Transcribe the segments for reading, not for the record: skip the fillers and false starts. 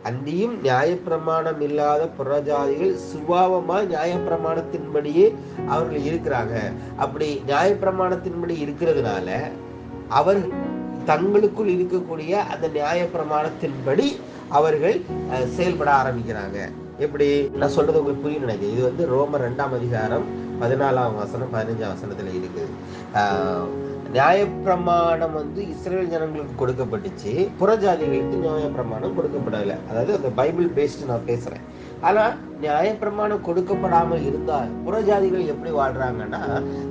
அன்றியும் நியாயப்பிரமாணம் இல்லாத புறஜாதிகள் சுபாவமா நியாயப்பிரமாணத்தின்படியே அவர்கள் இருக்கிறாங்க. அப்படி நியாயப்பிரமாணத்தின்படி இருக்கிறதுனால அவர் தங்களுக்குள் இருக்கக்கூடிய அந்த நியாயப்பிரமாணத்தின்படி அவர்கள் செயல்பட ஆரம்பிக்கிறாங்க. எப்படி நான் சொல்றது உங்களுக்கு புரியும் நினைக்கிறேன். இது வந்து ரோமர் 2ஆம் அதிகாரம் 14ஆம் வசனம் 15ஆம் வசனத்துல இருக்குது. நியாயப்பிரமாணம் வந்து இஸ்ரேல் ஜனங்களுக்கு கொடுக்கப்பட்டுச்சு, புறஜாதிகளுக்கு நியாயப்பிரமாணம் கொடுக்கப்படலை. அதாவது அந்த பைபிள் பேஸ்ட் நான் பேசுறேன். ஆனா நியாயப்பிரமாணம் கொடுக்கப்படாமல் இருந்தால் புறஜாதிகள் எப்படி வாழ்றாங்கன்னா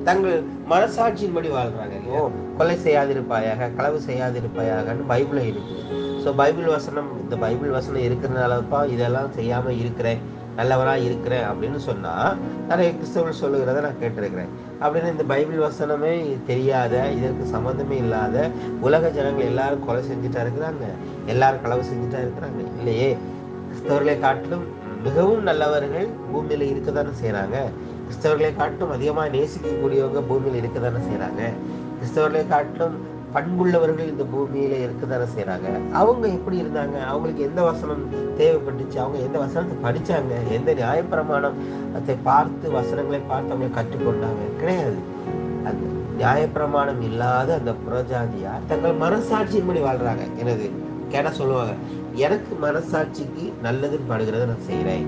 தங்கள் மனசாட்சியின்படி வாழ்றாங்க. கொலை செய்யாதிருப்பாயாக, களவு செய்யாதிருப்பாயாகன்னு பைபிள இருக்குது. ஸோ பைபிள் வசனம், இந்த பைபிள் வசனம் இருக்கிறதுனாலப்பா இதெல்லாம் செய்யாம இருக்கிறேன், நல்லவரா இருக்கிறேன் அப்படின்னு சொன்னா நிறைய கிறிஸ்தவர்கள் சொல்லுகிறத நான் கேட்டிருக்கிறேன். அப்படின்னு இந்த பைபிள் வசனமே தெரியாத, இதற்கு சம்மந்தமே இல்லாத உலக ஜனங்கள் எல்லாரும் கொலை செஞ்சுட்டா இருக்கிறாங்க, எல்லாரும் களவு செஞ்சுட்டா இருக்கிறாங்க இல்லையே. கிறிஸ்தவர்களை காட்டிலும் மிகவும் நல்லவர்கள் பூமியில இருக்கதானே செய்யறாங்க. கிறிஸ்தவர்களை காட்டிலும் அதிகமாக நேசிக்கக்கூடியவங்க பூமியில இருக்கதானே செய்யறாங்க. கிறிஸ்தவர்களை காட்டிலும் பண்புள்ளவர்கள் இந்த பூமியில இருக்கதானே செய்யறாங்க. அவங்க எப்படி இருந்தாங்க? அவங்களுக்கு எந்த வசனம் தேவைப்பட்டுச்சு? அவங்க எந்த வசனத்தை படிச்சாங்க? எந்த நியாயப்பிரமாணத்தை பார்த்து, வசனங்களை பார்த்து அவங்க கற்றுக்கொண்டாங்க? கிடையாது. அந்த நியாயப்பிரமாணம் இல்லாத அந்த புறஜாதியார் தங்கள் மனசாட்சியின்படி வாழ்றாங்க. எனது கேட்டா சொல்லுவாங்க, எனக்கு மனசாட்சிக்கு நல்லதுன்னு படுகிறத நான் செய்யறேன்,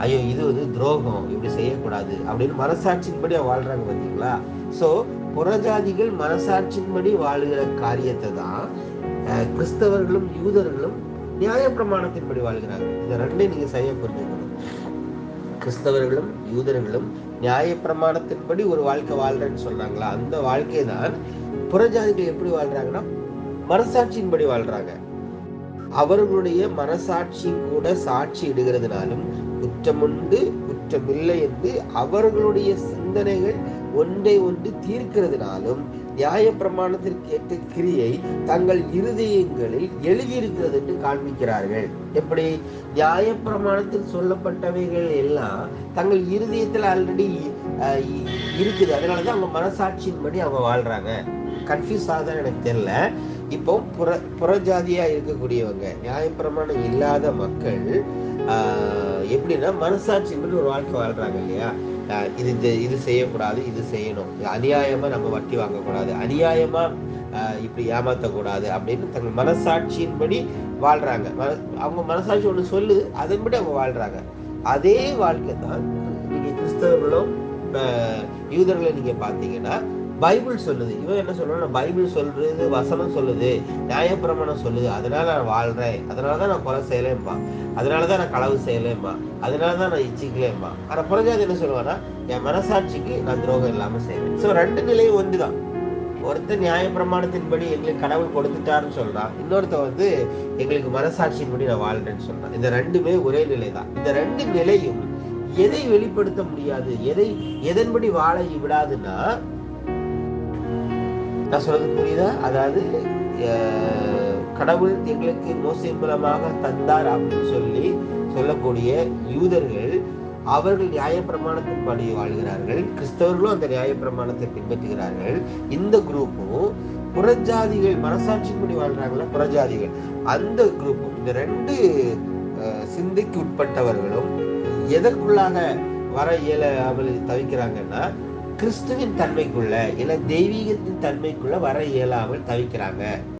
ஐயோ இது வந்து துரோகம், இப்படி செய்யக்கூடாது அப்படின்னு மனசாட்சியின்படி வாழ்றாங்க. பார்த்தீங்களா? சோ புறஜாதிகள் மனசாட்சியின்படி வாழுகிற காரியத்தை தான் கிறிஸ்தவர்களும் யூதர்களும் நியாயப்பிரமாணத்தின்படி வாழ்கிறாங்க. இந்த ரெண்டையும் நீங்க சரியா புரிஞ்சுக்கணும். கிறிஸ்தவர்களும் யூதர்களும் நியாயப்பிரமாணத்தின்படி ஒரு வாழ்க்கை வாழ்றேன்னு சொன்னாங்களா, அந்த வாழ்க்கை தான் புறஜாதிகள் எப்படி வாழ்றாங்கன்னா மனசாட்சியின்படி வாழ்றாங்க. அவர்களுடைய மனசாட்சி கூட சாட்சி இடுகிறதுனாலும் குற்றமுண்டு குற்றமில்லை என்று அவர்களுடைய சிந்தனைகள் ஒன்றை ஒன்று தீர்க்கிறதுனாலும் நியாயப்பிரமாணத்திற்கு ஏற்ற கிரியை தங்கள் இருதயங்களில் எழுதியிருக்கிறது என்று காண்பிக்கிறார்கள். எப்படி? நியாயப்பிரமாணத்தில் சொல்லப்பட்டவைகள் எல்லாம் தங்கள் இருதயத்தில் ஆல்ரெடி இருக்குது. அதனாலதான் அவங்க மனசாட்சியின்படி அவங்க வாழ்றாங்க. கன்ஃபியூஸ் ஆகுதான் எனக்கு தெரியல. இப்போ புறஜாதியா இருக்கக்கூடியவங்க, நியாயப்பிரமாணம் இல்லாத மக்கள் எப்படின்னா மனசாட்சியின்படி ஒரு வாழ்க்கை வாழ்றாங்க இல்லையா. இது செய்யக்கூடாது, இது செய்யணும், அநியாயமா நம்ம வட்டி வாங்கக்கூடாது, அநியாயமா இப்படி ஏமாத்தக்கூடாது அப்படின்னு தங்கள் மனசாட்சியின்படி வாழ்றாங்க. அவங்க மனசாட்சி ஒண்ணு சொல்லுது, அதன்படி அவங்க வாழ்றாங்க. அதே வாழ்க்கை தான் நீங்க கிறிஸ்தவர்களும் யூதர்களை நீங்க பாத்தீங்கன்னா பைபிள் சொல்லுது. இவன் என்ன சொல்றான்? பைபிள் சொல்றது, வசனம் சொல்லுது, நியாயப்பிரமாணம் சொல்லுது, அதனால நான் வாழ்றேன், அதனாலதான் நான் கொலை செய்யலேன்பா, அதனாலதான் நான் களவு செய்யலேன்பா, அதனாலதான் நான் இச்சிக்கலேன்பா. ஆனா புறஜாதி என்ன சொல்லுவானா, என் மனசாட்சிக்கு நான் துரோகம் இல்லாம செய்வேன். சோ ரெண்டு நிலையும் ஒன்றுதான். ஒருத்தர் நியாயப்பிரமாணத்தின்படி எங்களுக்கு கடவுள் கொடுத்துட்டாருன்னு சொல்றான், இன்னொருத்த வந்து எங்களுக்கு மனசாட்சியின்படி நான் வாழ்றேன்னு சொல்றான். இந்த ரெண்டுமே ஒரே நிலை தான். இந்த ரெண்டு நிலையும் எதை வெளிப்படுத்த முடியாது, எதன்படி வாழ விடாதுன்னா, நான் சொல்றது புரியுதா? அதாவது கடவுள் எங்களுக்கு மோசே மூலமாக தந்தார் அப்படின்னு சொல்லக்கூடிய யூதர்கள் அவர்கள் நியாயப்பிரமாணத்தின்படி வாழ்கிறார்கள். கிறிஸ்தவர்களும் அந்த நியாயப்பிரமாணத்தை பின்பற்றுகிறார்கள். இந்த குரூப்பும் புறஜாதிகள் மனசாட்சியின்படி வாழ்றாங்களா புறஜாதிகள், அந்த குரூப்பும், இந்த ரெண்டு சிந்தைக்கு உட்பட்டவர்களும் எதற்குள்ளாக வர இயலாமல் தவிக்கிறாங்கன்னா கிறிஸ்துவின் தன்மைக்குள்ள இல்ல தெய்வீகத்தின் தன்மைக்குள்ள வர இயலாமல் தவிக்கிறாங்க.